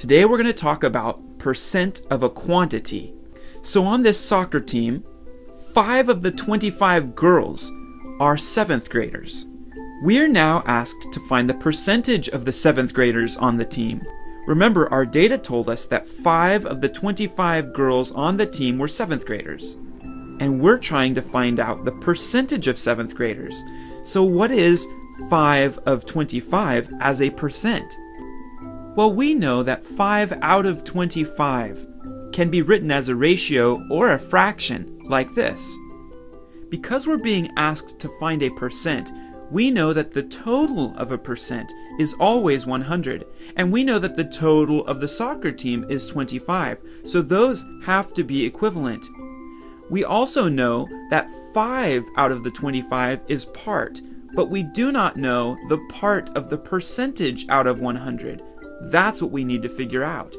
Today we're going to talk about percent of a quantity. So on this soccer team, 5 of the 25 girls are 7th graders. We are now asked to find the percentage of the 7th graders on the team. Remember, our data told us that 5 of the 25 girls on the team were 7th graders. And we're trying to find out the percentage of 7th graders. So what is 5 of 25 as a percent? Well, we know that 5 out of 25 can be written as a ratio or a fraction, like this. Because we're being asked to find a percent, we know that the total of a percent is always 100, and we know that the total of the soccer team is 25, so those have to be equivalent. We also know that 5 out of the 25 is part, but we do not know the part of the percentage out of 100. That's what we need to figure out.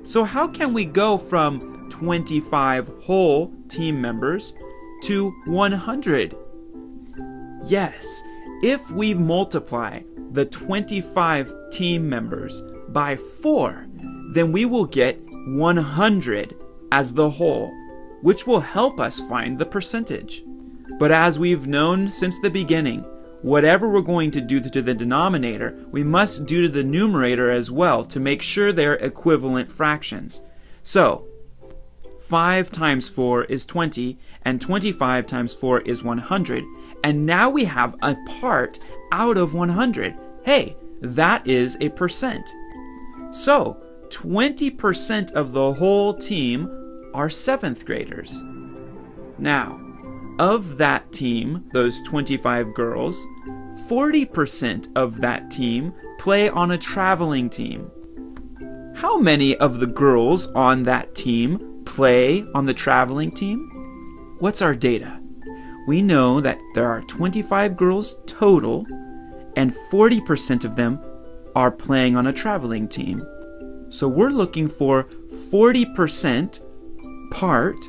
So how can we go from 25 whole team members to 100? Yes, if we multiply the 25 team members by 4, then we will get 100 as the whole, which will help us find the percentage. But as we've known since the beginning, whatever we're going to do to the denominator, we must do to the numerator as well to make sure they're equivalent fractions. So, 5 times 4 is 20, and 25 times 4 is 100, and now we have a part out of 100. Hey, that is a percent. So, 20% of the whole team are 7th graders. Now, of that team, those 25 girls, 40% of that team play on a traveling team. How many of the girls on that team play on the traveling team? What's our data? We know that there are 25 girls total, and 40% of them are playing on a traveling team. So we're looking for 40% part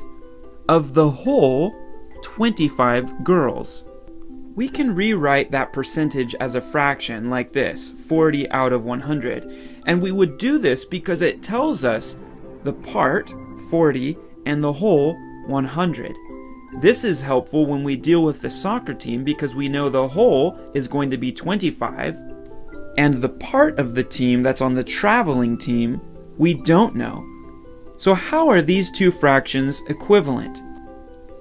of the whole 25 girls. We can rewrite that percentage as a fraction like this, 40 out of 100. And we would do this because it tells us the part, 40, and the whole, 100. This is helpful when we deal with the soccer team because we know the whole is going to be 25, and the part of the team that's on the traveling team, we don't know. So how are these two fractions equivalent?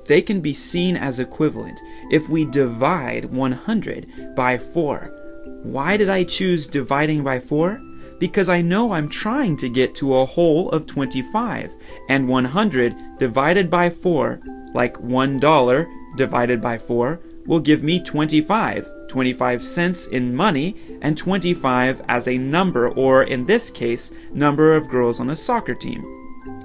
They can be seen as equivalent if we divide 100 by 4. Why did I choose dividing by 4? Because I know I'm trying to get to a whole of 25, and 100 divided by 4, like $1 divided by 4, will give me 25 cents in money, and 25 as a number, or in this case, number of girls on a soccer team.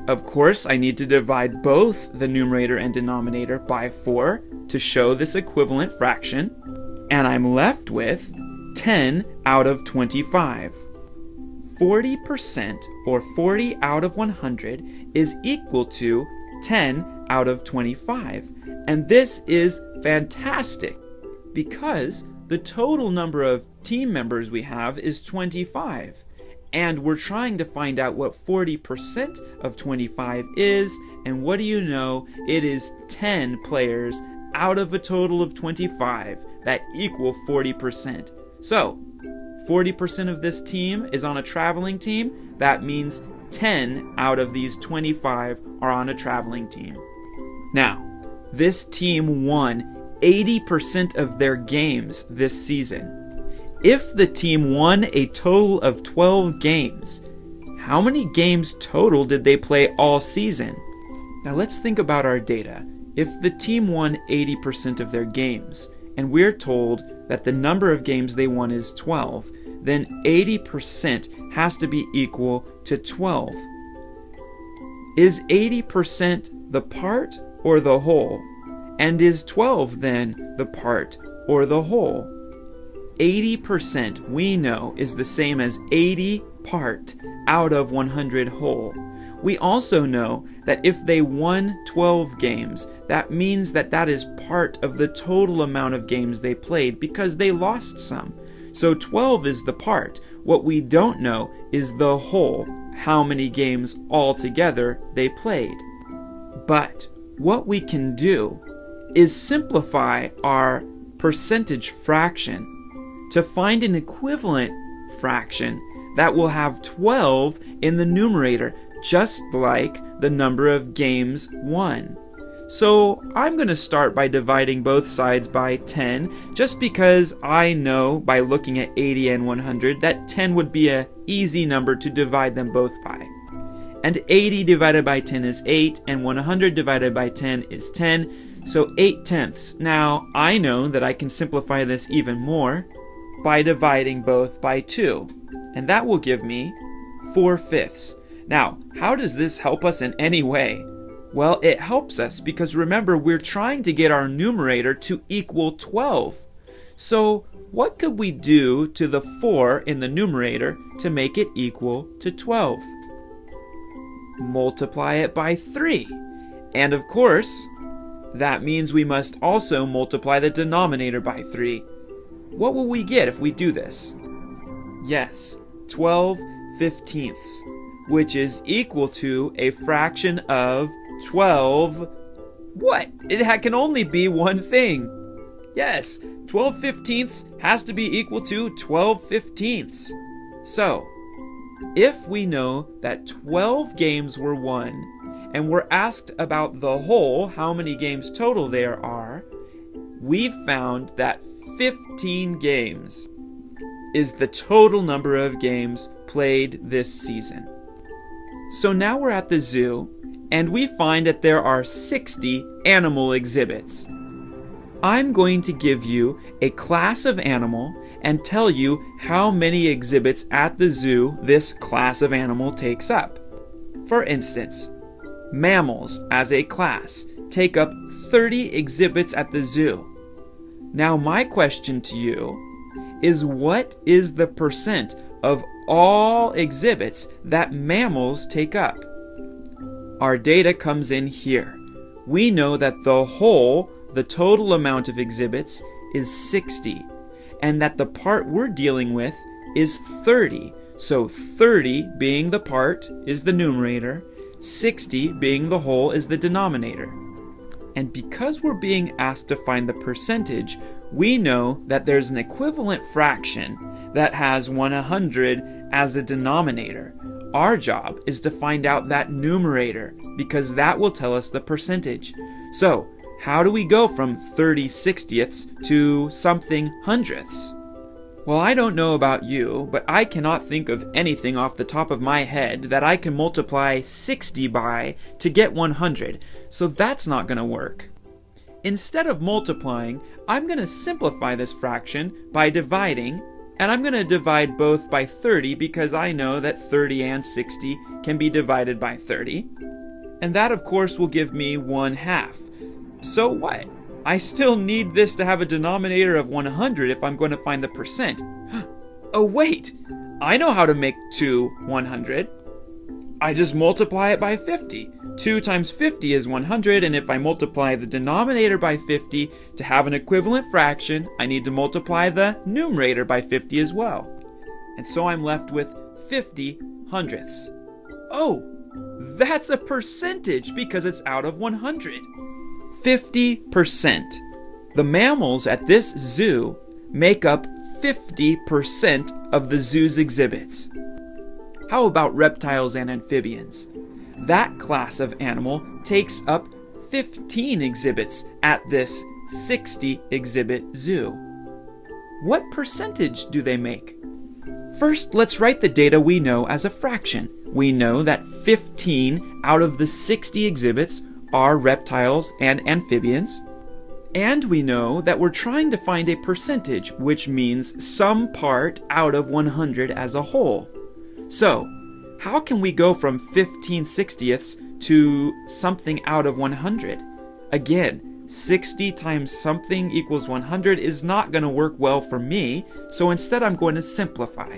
Of course, I need to divide both the numerator and denominator by 4 to show this equivalent fraction, and I'm left with 10 out of 25. 40%, or 40 out of 100, is equal to 10 out of 25. And this is fantastic because the total number of team members we have is 25. And we're trying to find out what 40% of 25 is, and what do you know? It is 10 players out of a total of 25 that equal 40%. So, 40% of this team is on a traveling team. That means 10 out of these 25 are on a traveling team. Now, this team won 80% of their games this season. If the team won a total of 12 games, how many games total did they play all season? Now let's think about our data. If the team won 80% of their games, and we're told that the number of games they won is 12, then 80% has to be equal to 12. Is 80% the part or the whole? And is 12 then the part or the whole? 80% we know is the same as 80 part out of 100 whole. We also know that if they won 12 games, that means that that is part of the total amount of games they played because they lost some. So 12 is the part. What we don't know is the whole, how many games altogether they played. But what we can do is simplify our percentage fraction to find an equivalent fraction that will have 12 in the numerator, just like the number of games won. So I'm going to start by dividing both sides by 10, just because I know by looking at 80 and 100 that 10 would be an easy number to divide them both by. And 80 divided by 10 is 8, and 100 divided by 10 is 10, so 8/10. Now, I know that I can simplify this even more by dividing both by 2, and that will give me 4/5. Now, how does this help us in any way? Well, it helps us because remember, we're trying to get our numerator to equal 12. So, what could we do to the 4 in the numerator to make it equal to 12? Multiply it by 3. And of course, that means we must also multiply the denominator by 3. What will we get if we do this? Yes, 12/15, which is equal to a fraction of 12. What? It can only be one thing. Yes, 12/15 has to be equal to 12/15. So, if we know that 12 games were won, and we're asked about the whole, how many games total there are, we've found that 15 games is the total number of games played this season. So now we're at the zoo, and we find that there are 60 animal exhibits. I'm going to give you a class of animal and tell you how many exhibits at the zoo this class of animal takes up. For instance, mammals as a class take up 30 exhibits at the zoo. Now my question to you is, what is the percent of all exhibits that mammals take up? Our data comes in here. We know that the total amount of exhibits is 60, and that the part we're dealing with is 30. So 30 being the part is the numerator, 60 being the whole is the denominator. And because we're being asked to find the percentage, we know that there's an equivalent fraction that has 100 as a denominator. Our job is to find out that numerator, because that will tell us the percentage. So, how do we go from 30/60ths to something hundredths? Well, I don't know about you, but I cannot think of anything off the top of my head that I can multiply 60 by to get 100, so that's not going to work. Instead of multiplying, I'm going to simplify this fraction by dividing, and I'm going to divide both by 30 because I know that 30 and 60 can be divided by 30. And that, of course, will give me 1/2. So what? I still need this to have a denominator of 100 if I'm going to find the percent. Oh wait! I know how to make 2 100. I just multiply it by 50. 2 times 50 is 100, and if I multiply the denominator by 50 to have an equivalent fraction, I need to multiply the numerator by 50 as well. And so I'm left with 50 hundredths. Oh, that's a percentage because it's out of 100. 50%. The mammals at this zoo make up 50% of the zoo's exhibits. How about reptiles and amphibians? That class of animal takes up 15 exhibits at this 60 exhibit zoo. What percentage do they make? First, let's write the data we know as a fraction. We know that 15 out of the 60 exhibits are reptiles and amphibians. And we know that we're trying to find a percentage, which means some part out of 100 as a whole. So, how can we go from 15/60ths to something out of 100? Again, 60 times something equals 100 is not going to work well for me, so instead I'm going to simplify.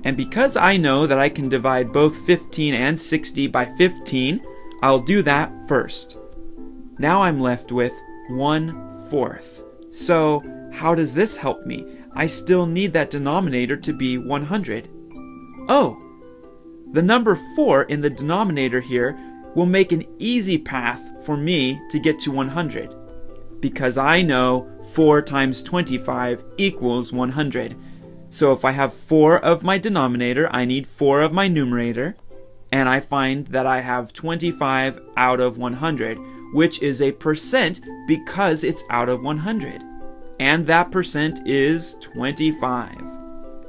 And because I know that I can divide both 15 and 60 by 15, I'll do that first. Now I'm left with 1/4. So how does this help me? I still need that denominator to be 100. Oh, the number 4 in the denominator here will make an easy path for me to get to 100, because I know 4 times 25 equals 100. So if I have 4 of my denominator, I need 4 of my numerator, and I find that I have 25 out of 100, which is a percent because it's out of 100. And that percent is 25.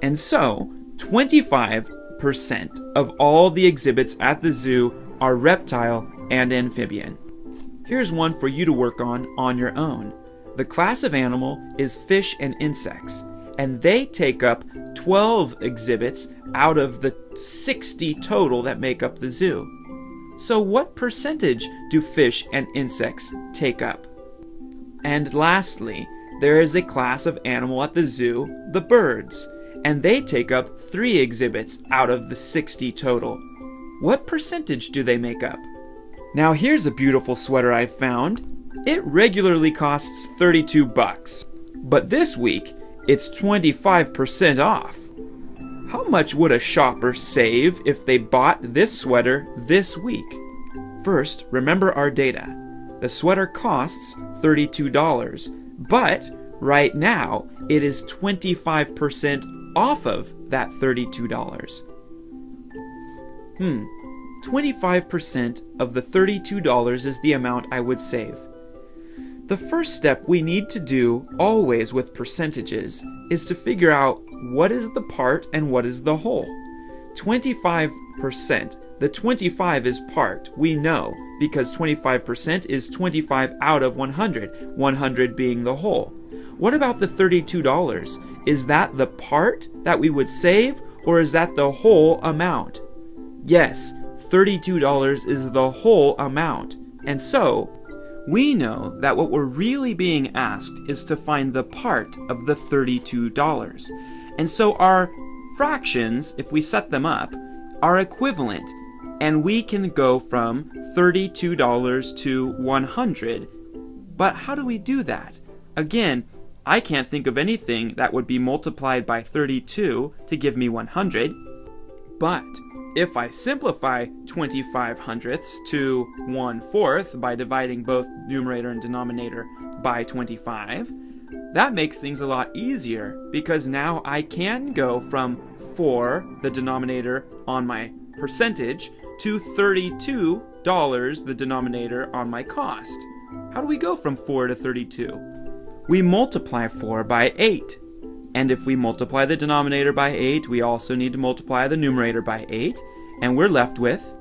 And so, 25% of all the exhibits at the zoo are reptile and amphibian. Here's one for you to work on your own. The class of animal is fish and insects, and they take up 12 exhibits out of the 60 total that make up the zoo. So what percentage do fish and insects take up? And lastly, there is a class of animal at the zoo, the birds, and they take up 3 exhibits out of the 60 total. What percentage do they make up? Now here's a beautiful sweater I found. It regularly costs $32, but this week it's 25% off. How much would a shopper save if they bought this sweater this week? First, remember our data. The sweater costs $32, but right now it is 25% off of that $32. 25% of the $32 is the amount I would save. The first step we need to do always with percentages is to figure out what is the part and what is the whole. 25%. The 25 is part, we know, because 25% is 25 out of 100, 100 being the whole. What about the $32? Is that the part that we would save, or is that the whole amount? Yes, $32 is the whole amount. And so, we know that what we're really being asked is to find the part of the $32. And so our fractions, if we set them up, are equivalent. And we can go from $32 to 100. But how do we do that? Again, I can't think of anything that would be multiplied by 32 to give me 100. But if I simplify 25 hundredths to 1/4 by dividing both numerator and denominator by 25, that makes things a lot easier, because now I can go from 4, the denominator on my percentage, to $32, the denominator on my cost. How do we go from 4 to 32? We multiply 4 by 8. And if we multiply the denominator by 8, we also need to multiply the numerator by 8. And we're left with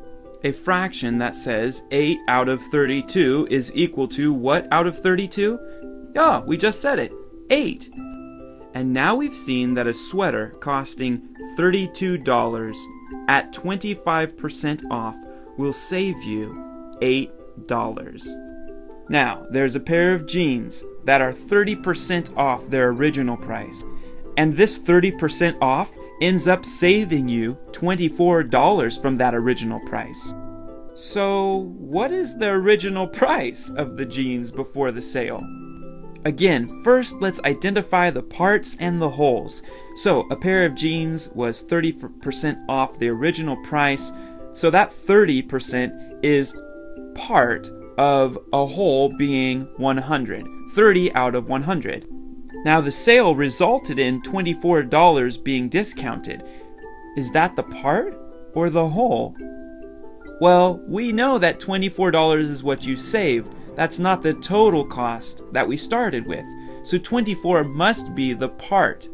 a fraction that says 8 out of 32 is equal to what out of 32? Yeah, we just said it, 8. And now we've seen that a sweater costing $32 at 25% off will save you $8. Now, there's a pair of jeans that are 30% off their original price. And this 30% off ends up saving you $24 from that original price. So, what is the original price of the jeans before the sale? Again, first let's identify the parts and the wholes. So, a pair of jeans was 30% off the original price, so that 30% is part of a whole being 100, 30 out of 100. Now the sale resulted in $24 being discounted. Is that the part or the whole? Well, we know that $24 is what you saved. That's not the total cost that we started with. So 24 must be the part.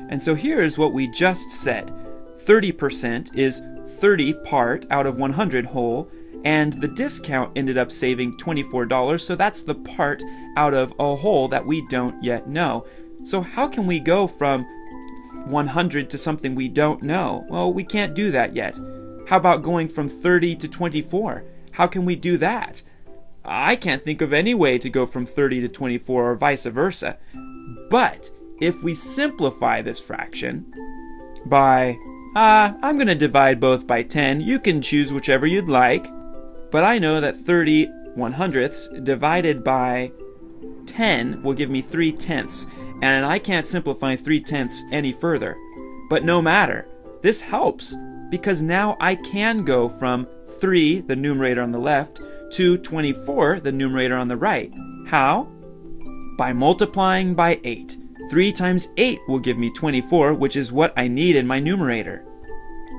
And so here's what we just said. 30% is 30 part out of 100 whole, and the discount ended up saving $24, so that's the part out of a whole that we don't yet know. So how can we go from 100 to something we don't know? Well, we can't do that yet. How about going from 30 to 24? How can we do that? I can't think of any way to go from 30 to 24 or vice versa. But if we simplify this fraction by, I'm going to divide both by 10. You can choose whichever you'd like. But I know that 30 100ths divided by 10 will give me 3/10. and I can't simplify 3/10 any further. But no matter, this helps because now I can go from 3, the numerator on the left, to 24, the numerator on the right. How? By multiplying by 8. 3 times 8 will give me 24, which is what I need in my numerator.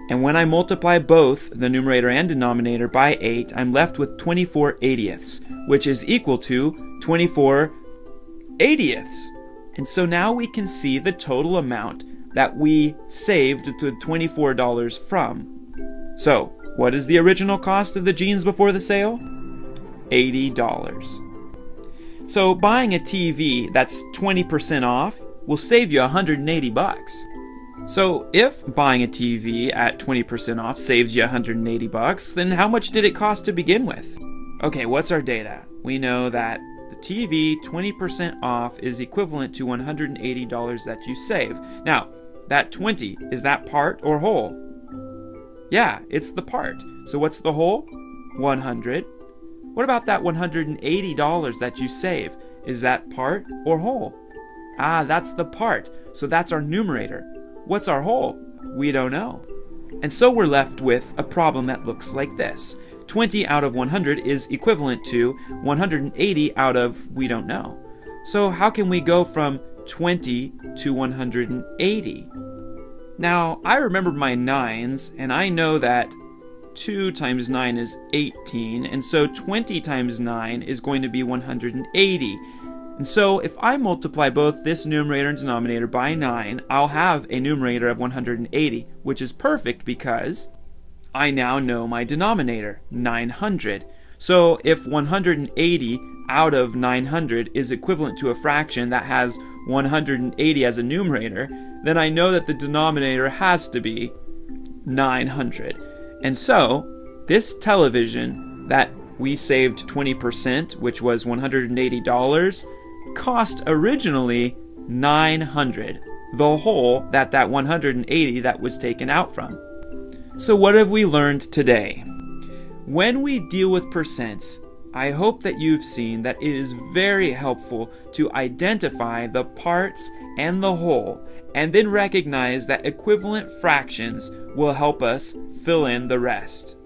And when I multiply both the numerator and denominator by 8, I'm left with 24/80ths, which is equal to 24/80ths. And so now we can see the total amount that we saved the $24 from. So, what is the original cost of the jeans before the sale? $80. So buying a TV that's 20% off will save you $180. So if buying a TV at 20% off saves you $180, then how much did it cost to begin with? Okay, what's our data? We know that the TV 20% off is equivalent to $180 that you save. Now, that 20, is that part or whole? Yeah, it's the part. So what's the whole? 100. What about that $180 that you save? Is that part or whole? Ah, that's the part. So that's our numerator. What's our whole? We don't know. And so we're left with a problem that looks like this. 20 out of 100 is equivalent to 180 out of we don't know. So how can we go from 20 to 180? Now, I remember my nines, and I know that 2 times 9 is 18, and so 20 times 9 is going to be 180. And so if I multiply both this numerator and denominator by 9, I'll have a numerator of 180, which is perfect because I now know my denominator, 900. So if 180 out of 900 is equivalent to a fraction that has 180 as a numerator, then I know that the denominator has to be 900. And so this television that we saved 20%, which was $180, cost originally $900, the whole that 180 that was taken out from. So what have we learned today? When we deal with percents, I hope that you've seen that it is very helpful to identify the parts and the whole, and then recognize that equivalent fractions will help us fill in the rest.